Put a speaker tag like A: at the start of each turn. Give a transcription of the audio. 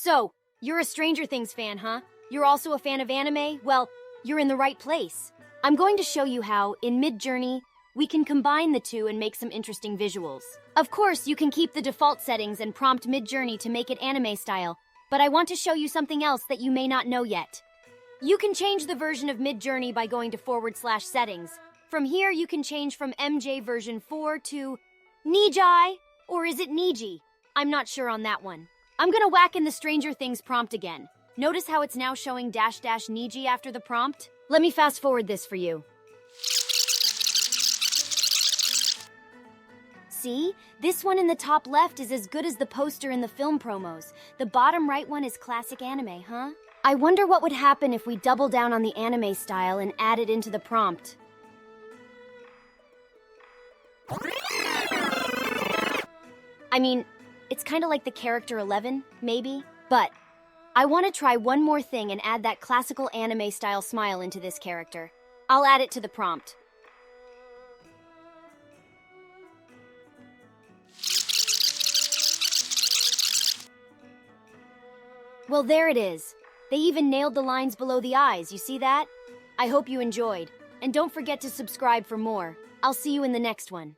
A: So, you're a Stranger Things fan, huh? You're also a fan of anime? Well, you're in the right place. I'm going to show you how, in MidJourney, we can combine the two and make some interesting visuals. Of course, you can keep the default settings and prompt MidJourney to make it anime style, but I want to show you something else that you may not know yet. You can change the version of MidJourney by going to /settings. From here, you can change from MJ version 4 to Nijai, or is it Niji? I'm not sure on that one. I'm gonna whack in the Stranger Things prompt again. Notice how it's now showing --Niji after the prompt? Let me fast forward this for you. See? This one in the top left is as good as the poster in the film promos. The bottom right one is classic anime, huh? I wonder what would happen if we double down on the anime style and add it into the prompt. I mean, it's kind of like the character 11, maybe, but I want to try one more thing and add that classical anime style smile into this character. I'll add it to the prompt. Well, there it is. They even nailed the lines below the eyes, you see that? I hope you enjoyed. And don't forget to subscribe for more. I'll see you in the next one.